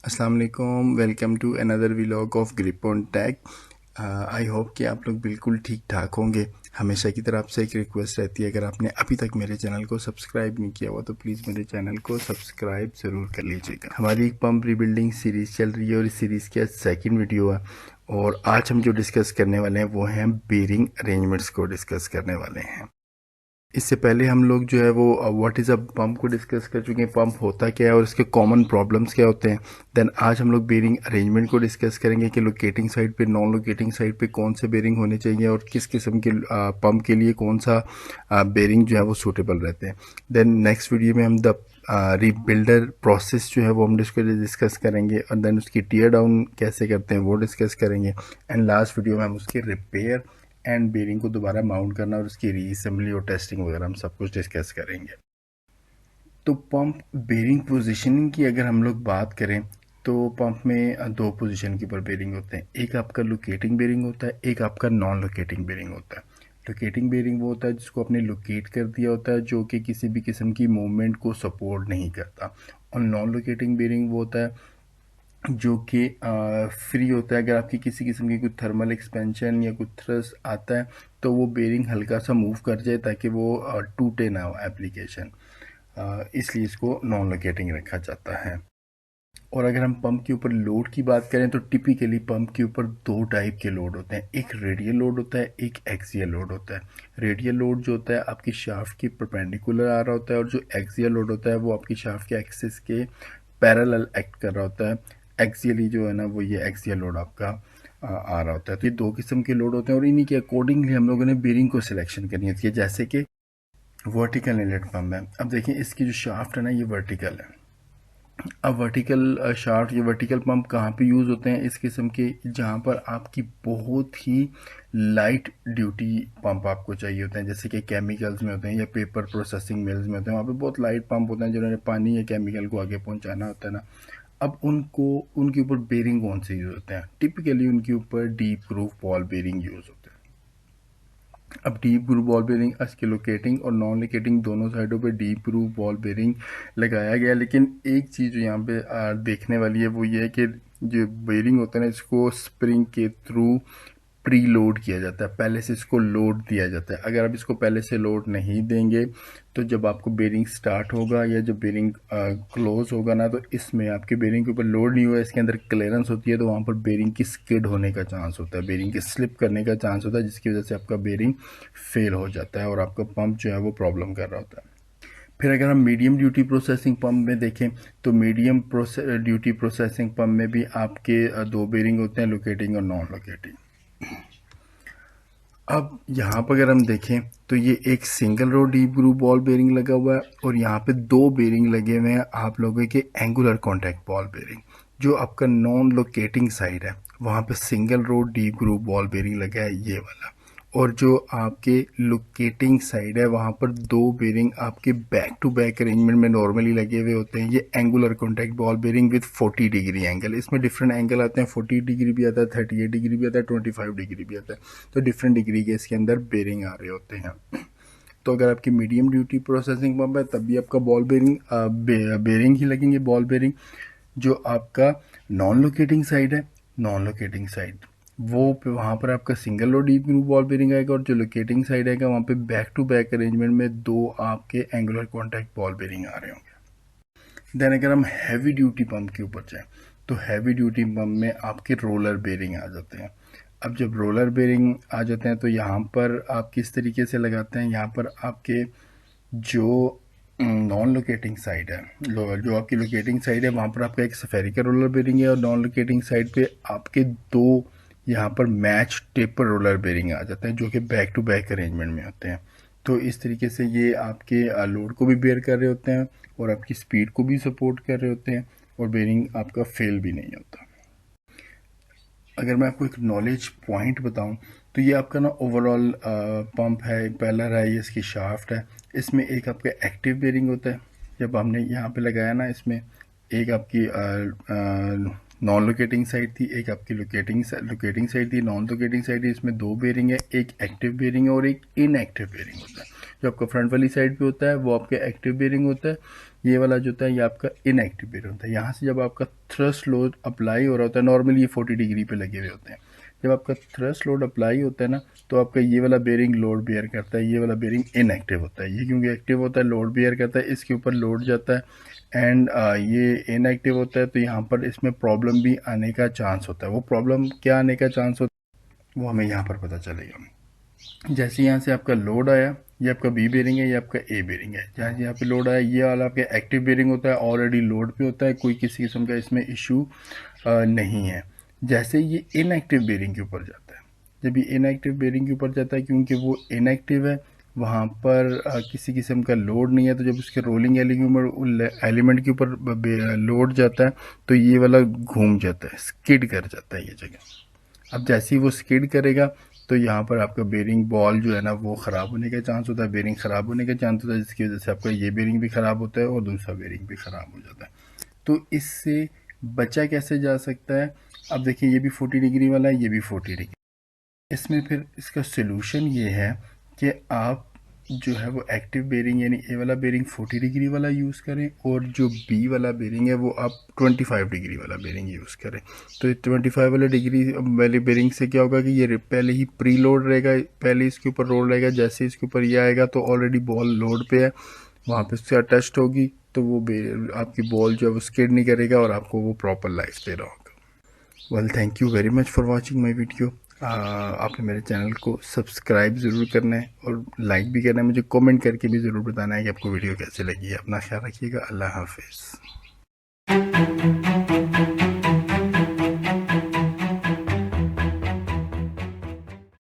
अस्सलाम वालेकुम, welcome to another vlog of Grip on Tech. I hope कि आप लोग बिल्कुल ठीक ठाक होंगे। हमेशा की तरह आपसे एक रिक्वेस्ट रहती है, अगर आपने अभी तक मेरे चैनल को सब्सक्राइब नहीं किया हुआ तो प्लीज़ मेरे चैनल को सब्सक्राइब ज़रूर कर लीजिएगा। हमारी एक पंप रीबिल्डिंग सीरीज़ चल रही है और इस सीरीज़ की आज सेकंड वीडियो है। और आज हम जो डिस्कस करने वाले हैं वो हैं बेरिंग अरेंजमेंट्स को डिस्कस करने वाले हैं। इससे पहले हम लोग जो है वो व्हाट इज़ अ पंप को डिस्कस कर चुके हैं, पंप होता क्या है और इसके कॉमन प्रॉब्लम्स क्या होते हैं। देन आज हम लोग बेरिंग अरेंजमेंट को डिस्कस करेंगे कि लोकेटिंग साइड पे, नॉन लोकेटिंग साइड पे कौन से बेरिंग होने चाहिए और किस किस्म के पंप के लिए कौन सा बेरिंग जो है वो सूटेबल रहते हैं। देन नेक्स्ट वीडियो में हम द रीबिल्डर प्रोसेस जो है वो हम डिस्कस करेंगे और देन उसकी टीयर डाउन कैसे करते हैं वो डिस्कस करेंगे। एंड लास्ट वीडियो में हम उसके रिपेयर एंड बेरिंग को दोबारा माउंट करना और उसकी रीअसेंबली और टेस्टिंग वगैरह हम सब कुछ डिस्कस करेंगे। तो पंप बेरिंग पोजीशनिंग की अगर हम लोग बात करें तो पंप में दो पोजीशन के ऊपर बेरिंग होते हैं। एक आपका लोकेटिंग बेरिंग होता है, एक आपका नॉन लोकेटिंग बेरिंग होता है। लोकेटिंग बेरिंग वो होता है जिसको आपने लोकेट कर दिया होता है, जो कि किसी भी किस्म की मूवमेंट को सपोर्ट नहीं करता। और नॉन लोकेटिंग बेरिंग वो होता है जो कि फ्री होता है। अगर आपकी किसी किस्म की कोई थर्मल एक्सपेंशन या कुछ थ्रस्ट आता है तो वो बेरिंग हल्का सा मूव कर जाए ताकि वो टूटे ना हो एप्लीकेशन। इसलिए इसको नॉन लोकेटिंग रखा जाता है। और अगर हम पंप के ऊपर लोड की बात करें तो टिपिकली पंप के ऊपर दो टाइप के लोड होते हैं, एक रेडियल लोड होता है, एक एक्सियल लोड होता है। रेडियल लोड जो होता है आपकी शाफ्ट के परपेंडिकुलर आ रहा होता है और जो एक्सियल लोड होता है वो आपकी शाफ्ट के एक्सिस के पैरेलल एक्ट कर रहा होता है। एक्सियली जो है ना वो ये एक्सियल लोड आपका आ रहा होता है। तो ये दो किस्म के लोड होते हैं और इन्हीं के अकॉर्डिंगली हम लोगों ने बेरिंग को सिलेक्शन करनी होती है। जैसे कि वर्टिकल इनलेट पंप है, अब देखिए इसकी जो शाफ्ट है ना ये वर्टिकल है। अब वर्टिकल शाफ्ट या वर्टिकल पंप कहाँ पे यूज़ होते हैं इस किस्म के, जहाँ पर आपकी बहुत ही लाइट ड्यूटी पंप आपको चाहिए होते हैं, जैसे कि केमिकल्स में होते हैं या पेपर प्रोसेसिंग मिल्स में होते हैं। वहाँ पे बहुत लाइट पंप होते हैं जिन्होंने पानी या केमिकल को आगे पहुँचाना होता है ना। अब उनको उनके ऊपर बेरिंग कौन से यूज़ होते हैं? टिपिकली उनके ऊपर deep groove ball bearing use होते हैं। अब डीप ग्रूव बॉल बेरिंग इसके लोकेटिंग और नॉन लोकेटिंग दोनों साइडों पे डीप ग्रूव बॉल बेरिंग लगाया गया। लेकिन एक चीज़ जो यहाँ पे देखने वाली है वो ये है कि जो बेरिंग होता है ना इसको स्प्रिंग के थ्रू प्री लोड किया जाता है, पहले से इसको लोड दिया जाता है। अगर आप इसको पहले से लोड नहीं देंगे तो जब आपको बेरिंग स्टार्ट होगा या जब बेरिंग क्लोज होगा ना तो इसमें आपके बेरिंग के ऊपर लोड नहीं हुआ, इसके अंदर क्लियरेंस होती है तो वहाँ पर बेरिंग की स्किड होने का चांस होता है, बेरिंग के स्लिप करने का चांस होता है, जिसकी वजह से आपका बेरिंग फेल हो जाता है और आपका पंप जो है वो प्रॉब्लम कर रहा होता है। फिर अगर हम मीडियम ड्यूटी प्रोसेसिंग पंप में देखें तो मीडियम ड्यूटी प्रोसेसिंग पंप में भी आपके दो बेरिंग होते हैं, लोकेटिंग और नॉन लोकेटिंग। अब यहाँ पर अगर हम देखें तो ये एक single row deep groove ball bearing लगा हुआ है और यहाँ पे दो बेरिंग लगे हुए हैं आप लोगों के एंगुलर कॉन्टैक्ट बॉल बेरिंग। जो आपका नॉन लोकेटिंग साइड है वहाँ पे single row deep groove ball bearing लगा है ये वाला। और जो आपके लोकेटिंग साइड है वहाँ पर दो बेरिंग आपके बैक टू बैक अरेंजमेंट में नॉर्मली लगे हुए होते हैं। ये angular contact ball bearing with 40 degree angle, इसमें डिफरेंट एंगल आते हैं, 40 डिग्री भी आता है, 38 डिग्री भी आता है, 25 डिग्री भी आता है। तो डिफरेंट डिग्री के इसके अंदर बेरिंग आ रहे होते हैं। तो अगर आपकी मीडियम ड्यूटी प्रोसेसिंग पंप है तब भी आपका बॉल बेरिंग बेरिंग ही लगेंगे, बॉल बेरिंग। जो आपका नॉन लोकेटिंग साइड है, नॉन लोकेटिंग साइड वो पे वहाँ पर आपका single row deep groove ball bearing आएगा और जो लोकेटिंग साइड आएगा वहाँ पे बैक टू बैक अरेंजमेंट में दो आपके एंगुलर कॉन्टैक्ट बॉल बेरिंग आ रहे होंगे। देन अगर हम हैवी ड्यूटी पंप के ऊपर जाएं तो हैवी ड्यूटी पंप में आपके रोलर बेरिंग आ जाते हैं। अब जब रोलर बेरिंग आ जाते हैं तो यहाँ पर आप किस तरीके से लगाते हैं, यहाँ पर आपके जो नॉन लोकेटिंग साइड है, जो आपकी लोकेटिंग साइड है वहाँ पर आपका एक सफेरिकल रोलर बेरिंग है और नॉन लोकेटिंग साइड पे आपके दो यहाँ पर मैच टेपर रोलर बेरिंग आ जाते हैं जो कि बैक टू बैक अरेंजमेंट में होते हैं। तो इस तरीके से ये आपके लोड को भी बेयर कर रहे होते हैं और आपकी स्पीड को भी सपोर्ट कर रहे होते हैं और बेरिंग आपका फेल भी नहीं होता। अगर मैं आपको एक नॉलेज पॉइंट बताऊं तो ये आपका ना ओवरऑल पंप है, इम्पेलर है, ये इसकी शाफ्ट है। इसमें एक आपका एक्टिव बेरिंग होता है, जब हमने यहाँ पे लगाया ना इसमें एक आपकी नॉन लोकेटिंग साइड थी, एक आपकी लोकेटिंग साइड थी, नॉन लोकेटिंग साइड थी। इसमें दो बेरिंग है, एक एक्टिव बेरिंग है और एक इनएक्टिव बेरिंग होता है। जो आपका फ्रंट वाली साइड पे होता है वो आपका एक्टिव बेरिंग होता है, ये वाला जो होता है ये आपका इनएक्टिव बेरिंग होता है। यहाँ से जब आपका थ्रस्ट लोड अप्लाई हो रहा होता है, नॉर्मली ये 40 डिग्री पे लगे हुए होते हैं, जब आपका थ्रस्ट लोड अप्लाई होता है ना तो आपका ये वाला बेरिंग लोड बेयर करता है, ये वाला बेरिंग इनएक्टिव होता है। ये क्योंकि एक्टिव होता है लोड बेयर करता है, इसके ऊपर लोड जाता है, एंड ये इनएक्टिव होता है तो यहाँ पर इसमें प्रॉब्लम भी आने का चांस होता है। वो प्रॉब्लम क्या आने का चांस होता है वो हमें यहाँ पर पता चलेगा। जैसे यहाँ से आपका लोड आया, ये आपका बी बेरिंग है, ये आपका ए बेरिंग है। जहाँ यहाँ पे लोड आया ये वाला आपका एक्टिव बेरिंग होता है, ऑलरेडी लोड पे होता है, कोई किसी किस्म का इसमें इशू नहीं है। जैसे ये इनएक्टिव बेरिंग के ऊपर जाता है, जब ये इनएक्टिव बेरिंग के ऊपर जाता है क्योंकि वो इनएक्टिव है, वहाँ पर किसी किस्म का लोड नहीं है, तो जब उसके रोलिंग एलिमेंट के ऊपर लोड जाता है तो ये वाला घूम जाता है, स्किड कर जाता है ये जगह। अब जैसे ही वो स्किड करेगा तो यहाँ पर आपका बेरिंग बॉल जो है ना वो ख़राब होने का चांस होता है, बेरिंग ख़राब होने का चांस होता है, जिसकी वजह से आपका ये बेरिंग भी ख़राब होता है और दूसरा बेरिंग भी ख़राब हो जाता है। तो इससे बचा कैसे जा सकता है? अब देखिए ये भी 40 डिग्री वाला है, ये भी 40 डिग्री। इसमें फिर इसका सोल्यूशन ये है कि आप जो है वो एक्टिव बेरिंग यानी ए वाला बेरिंग 40 डिग्री वाला यूज़ करें, और जो बी वाला बेरिंग है वो आप 25 डिग्री वाला बेरिंग यूज़ करें। तो 25 वाले बेरिंग से क्या होगा कि ये पहले ही प्री लोड रहेगा, पहले इसके ऊपर रोल रहेगा, जैसे इसके ऊपर ये आएगा तो ऑलरेडी बॉल लोड पे है, वहाँ पे उससे अटैच्ड होगी, तो वो आपकी बॉल जो है वो स्किड नहीं करेगा और आपको वो प्रॉपर लाइफ दे रहा होगा। Well, thank you very much for watching my video. आपने मेरे चैनल को सब्सक्राइब ज़रूर करना है और लाइक भी करना है, मुझे कमेंट करके भी ज़रूर बताना है कि आपको वीडियो कैसे लगी है। अपना ख्याल रखिएगा। अल्लाह हाफिज़।